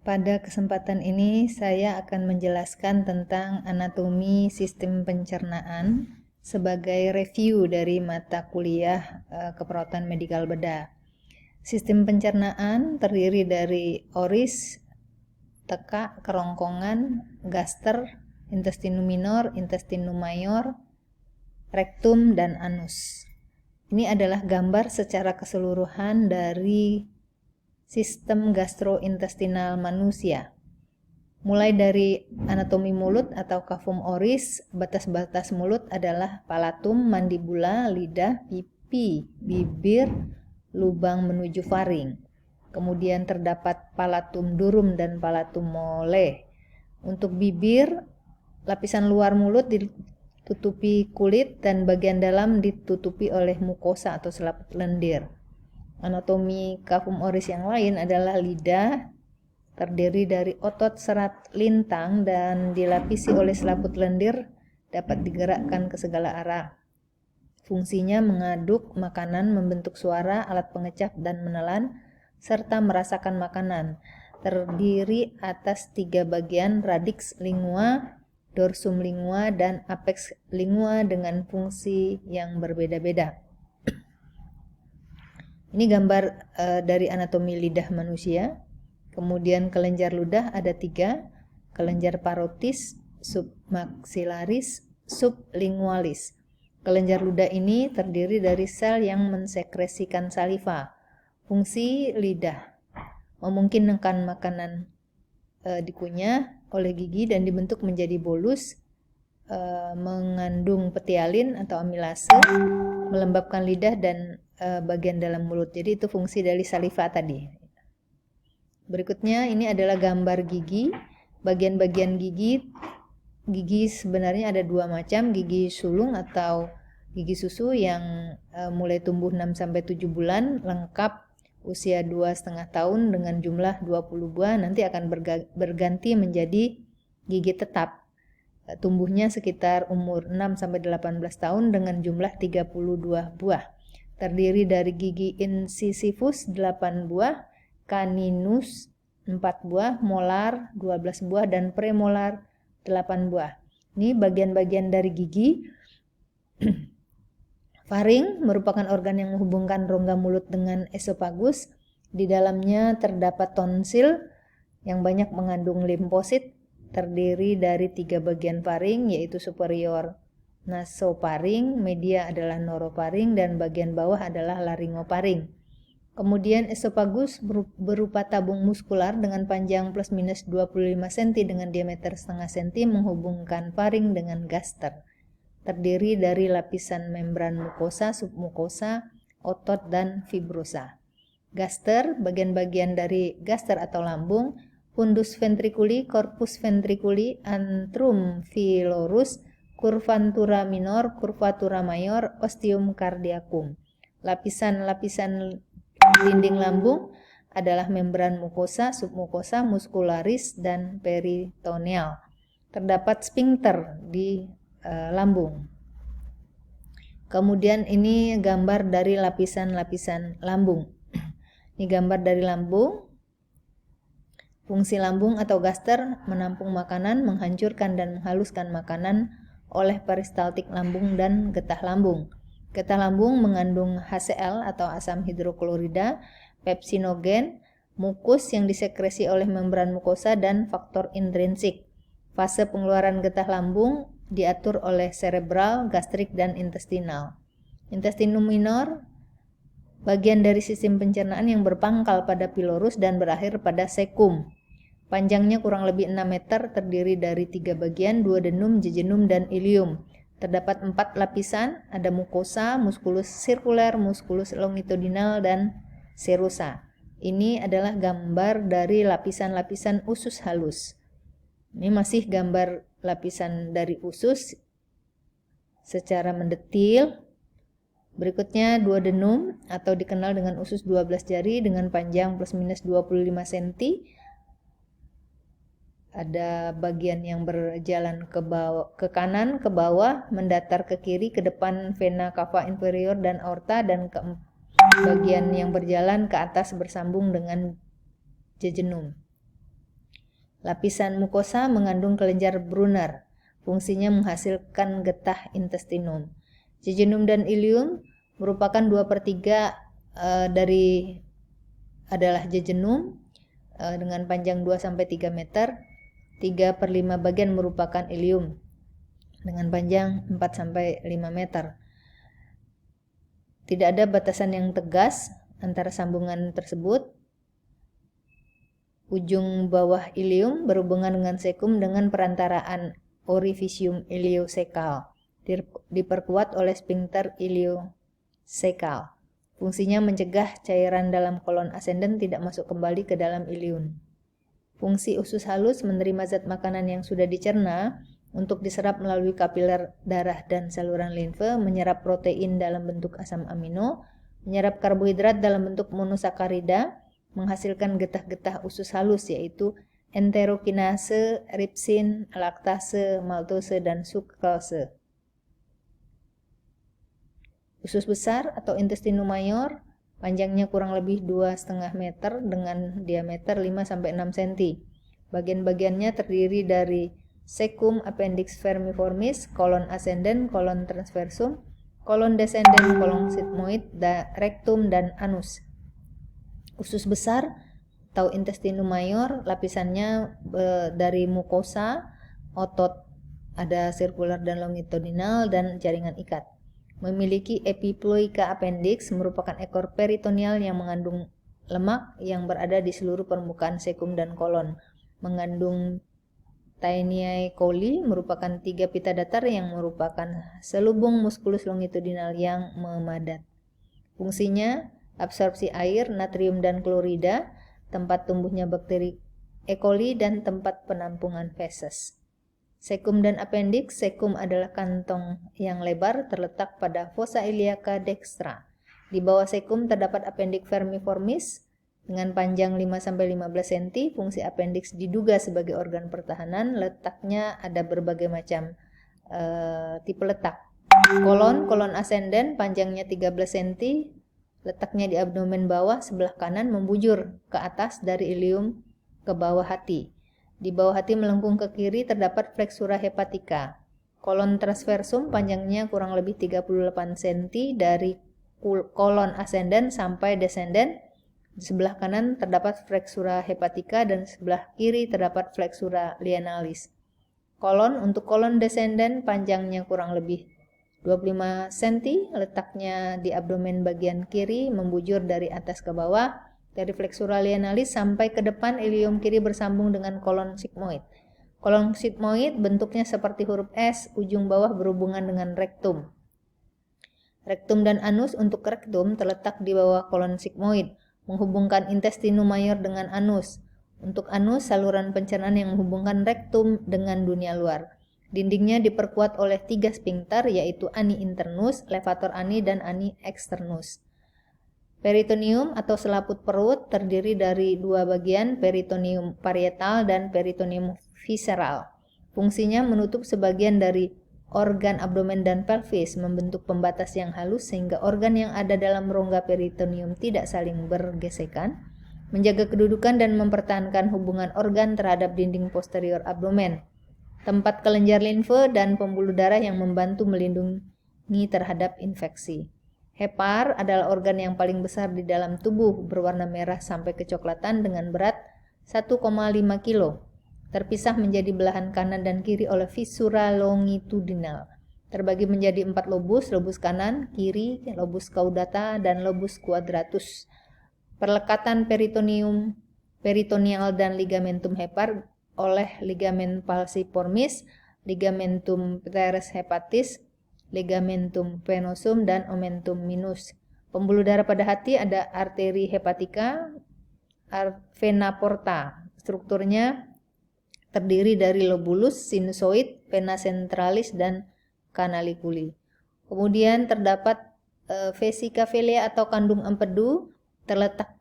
Pada kesempatan ini saya akan menjelaskan tentang anatomi sistem pencernaan sebagai review dari mata kuliah keperawatan medikal bedah. Sistem pencernaan terdiri dari oris, tekak, kerongkongan, gaster, intestinum minor, intestinum mayor, rektum, dan anus. Ini adalah gambar secara keseluruhan dari sistem gastrointestinal manusia. Mulai dari anatomi mulut atau cavum oris, batas-batas mulut adalah palatum, mandibula, lidah, pipi, bibir, lubang menuju faring. Kemudian terdapat palatum durum dan palatum mole. Untuk bibir, lapisan luar mulut ditutupi kulit dan bagian dalam ditutupi oleh mukosa atau selaput lendir. Anatomi cavum oris yang lain adalah lidah, terdiri dari otot serat lintang dan dilapisi oleh selaput lendir, dapat digerakkan ke segala arah. Fungsinya mengaduk makanan, membentuk suara, alat pengecap dan menelan, serta merasakan makanan. Terdiri atas 3 bagian, radix lingua, dorsum lingua, dan apex lingua dengan fungsi yang berbeda-beda. Ini gambar dari anatomi lidah manusia. Kemudian kelenjar ludah ada 3, kelenjar parotis, submaxillaris, sublingualis. Kelenjar ludah ini terdiri dari sel yang mensekresikan saliva. Fungsi lidah memungkinkan makanan dikunyah oleh gigi dan dibentuk menjadi bolus, mengandung petialin atau amilase, melembabkan lidah dan bagian dalam mulut. Jadi itu fungsi dari saliva tadi. Berikutnya ini adalah gambar gigi. Bagian-bagian gigi sebenarnya ada 2 macam, gigi sulung atau gigi susu yang mulai tumbuh 6-7 bulan, lengkap usia 2,5 tahun dengan jumlah 20 buah, nanti akan berganti menjadi gigi tetap. Tumbuhnya sekitar umur 6-18 tahun dengan jumlah 32 buah. Terdiri dari gigi incisivus 8 buah, caninus 4 buah, molar 12 buah, dan premolar 8 buah. Ini bagian-bagian dari gigi. Faring merupakan organ yang menghubungkan rongga mulut dengan esofagus. Di dalamnya terdapat tonsil yang banyak mengandung limfosit. Terdiri dari 3 bagian faring, yaitu superior nasofaring, media adalah norofaring, dan bagian bawah adalah laryngofaring. Kemudian esofagus berupa tabung muskular dengan panjang plus minus 25 cm dengan diameter setengah cm menghubungkan faring dengan gaster. Terdiri dari lapisan membran mukosa, submukosa, otot, dan fibrosa. Gaster, bagian-bagian dari gaster atau lambung, fundus ventriculi, corpus ventriculi, antrum filorus, curvatura minor, curvatura mayor, ostium cardiacum. Lapisan-lapisan dinding lambung adalah membran mukosa, submukosa, muscularis, dan peritoneal. Terdapat sphincter di lambung. Kemudian ini gambar dari lapisan-lapisan lambung. Ini gambar dari lambung. Fungsi lambung atau gaster menampung makanan, menghancurkan dan menghaluskan makanan oleh peristaltik lambung dan getah lambung. Getah lambung mengandung HCl atau asam hidroklorida, pepsinogen, mukus yang disekresi oleh membran mukosa, dan faktor intrinsik. Fase pengeluaran getah lambung diatur oleh cerebral, gastrik, dan intestinal. Intestinum minor bagian dari sistem pencernaan yang berpangkal pada pilorus dan berakhir pada cecum. Panjangnya kurang lebih 6 meter, terdiri dari 3 bagian, 2 denum, jejunum, dan ileum. Terdapat 4 lapisan, ada mukosa, musculus sirkuler, musculus longitudinal, dan serosa. Ini adalah gambar dari lapisan-lapisan usus halus. Ini masih gambar lapisan dari usus secara mendetil. Berikutnya 2 denum atau dikenal dengan usus 12 jari dengan panjang plus minus 25 cm. Ada bagian yang berjalan ke kanan, ke bawah, mendatar ke kiri, ke depan vena cava inferior dan aorta, dan bagian yang berjalan ke atas bersambung dengan jejunum. Lapisan mukosa mengandung kelenjar Brunner. Fungsinya menghasilkan getah intestinum. Jejunum dan ileum merupakan 2/3 adalah jejunum dengan panjang 2-3 meter. 3/5 bagian merupakan ileum dengan panjang 4-5 meter. Tidak ada batasan yang tegas antara sambungan tersebut. Ujung bawah ileum berhubungan dengan cecum dengan perantaraan orificium ileocecal, diperkuat oleh sphincter ileocecal. Fungsinya mencegah cairan dalam kolon ascendens tidak masuk kembali ke dalam ileum. Fungsi usus halus menerima zat makanan yang sudah dicerna untuk diserap melalui kapiler darah dan saluran limfe, menyerap protein dalam bentuk asam amino, menyerap karbohidrat dalam bentuk monosakarida, menghasilkan getah-getah usus halus yaitu enterokinase, ripsin, laktase, maltose, dan sukrose. Usus besar atau intestinum mayor panjangnya kurang lebih 2,5 meter dengan diameter 5-6 cm. Bagian-bagiannya terdiri dari cecum, appendix vermiformis, kolon ascendens, kolon transversum, kolon descendens, kolon sigmoid, rektum, dan anus. Usus besar atau intestinum mayor lapisannya dari mukosa, otot, ada sirkular dan longitudinal, dan jaringan ikat. Memiliki epiploika appendix, merupakan ekor peritoneal yang mengandung lemak yang berada di seluruh permukaan cecum dan kolon. Mengandung Taeniae coli, merupakan 3 pita datar yang merupakan selubung muskulus longitudinal yang memadat. Fungsinya absorpsi air, natrium, dan klorida, tempat tumbuhnya bakteri E. coli, dan tempat penampungan feses. Cecum dan appendix. Cecum adalah kantong yang lebar terletak pada fossa iliaca dextra. Di bawah cecum terdapat appendix vermiformis dengan panjang 5-15 cm. Fungsi appendix diduga sebagai organ pertahanan. Letaknya ada berbagai macam tipe letak. Kolon ascendens panjangnya 13 cm. Letaknya di abdomen bawah sebelah kanan, membujur ke atas dari ileum ke bawah hati. Di bawah hati melengkung ke kiri terdapat flexura hepatica. Kolon transversum panjangnya kurang lebih 38 cm dari kolon ascendens sampai descendens. Di sebelah kanan terdapat flexura hepatica dan sebelah kiri terdapat flexura lienalis. Untuk kolon descendens panjangnya kurang lebih 25 cm, letaknya di abdomen bagian kiri, membujur dari atas ke bawah, dari flexura lienalis sampai ke depan ileum kiri bersambung dengan kolon sigmoid. Kolon sigmoid bentuknya seperti huruf S, ujung bawah berhubungan dengan rektum. Rektum dan anus. Untuk rektum terletak di bawah kolon sigmoid, menghubungkan intestinum mayor dengan anus. Untuk anus, saluran pencernaan yang menghubungkan rektum dengan dunia luar. Dindingnya diperkuat oleh 3 sphincter, yaitu ani internus, levator ani, dan ani externus. Peritoneum atau selaput perut terdiri dari 2 bagian, peritoneum parietal dan peritoneum visceral. Fungsinya menutup sebagian dari organ abdomen dan pelvis, membentuk pembatas yang halus sehingga organ yang ada dalam rongga peritoneum tidak saling bergesekan, menjaga kedudukan dan mempertahankan hubungan organ terhadap dinding posterior abdomen. Tempat kelenjar limfe dan pembuluh darah yang membantu melindungi terhadap infeksi. Hepar adalah organ yang paling besar di dalam tubuh, berwarna merah sampai kecoklatan dengan berat 1,5 kg. Terpisah menjadi belahan kanan dan kiri oleh fissura longitudinal. Terbagi menjadi 4 lobus, lobus kanan, kiri, lobus caudata, dan lobus quadratus. Perlekatan peritoneal dan ligamentum hepar oleh ligamen falciformis, ligamentum teres hepatis, ligamentum venosum, dan omentum minus. Pembuluh darah pada hati ada arteri hepatica, vena porta. Strukturnya terdiri dari lobulus, sinusoid, vena centralis, dan canaliculi. Kemudian terdapat vesica velea atau kandung empedu,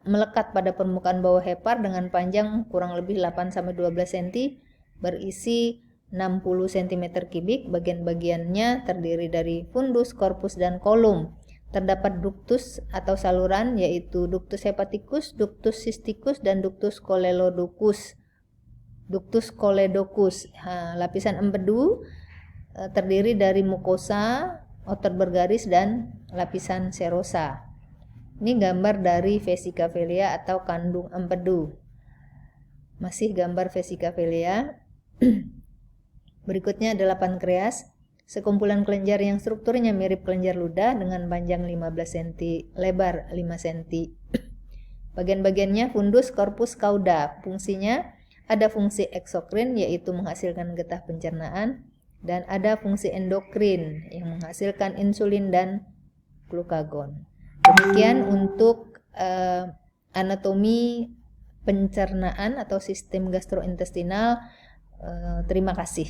melekat pada permukaan bawah hepar dengan panjang kurang lebih 8-12 cm, berisi 60 cm3. Bagian-bagiannya terdiri dari fundus, corpus, dan kolum. Terdapat ductus atau saluran, yaitu ductus hepaticus, ductus cysticus, dan ductus coledococcus. ductus choledocus. Lapisan empedu terdiri dari mukosa, otot bergaris, dan lapisan serosa. Ini gambar dari vesicavelia atau kandung empedu. Masih gambar vesicavelia. Berikutnya adalah pankreas, sekumpulan kelenjar yang strukturnya mirip kelenjar ludah dengan panjang 15 cm, lebar 5 cm. Bagian-bagiannya fundus, korpus, kauda. Fungsinya ada fungsi eksokrin yaitu menghasilkan getah pencernaan, dan ada fungsi endokrin yang menghasilkan insulin dan glukagon. Demikian untuk anatomi pencernaan atau sistem gastrointestinal. Terima kasih.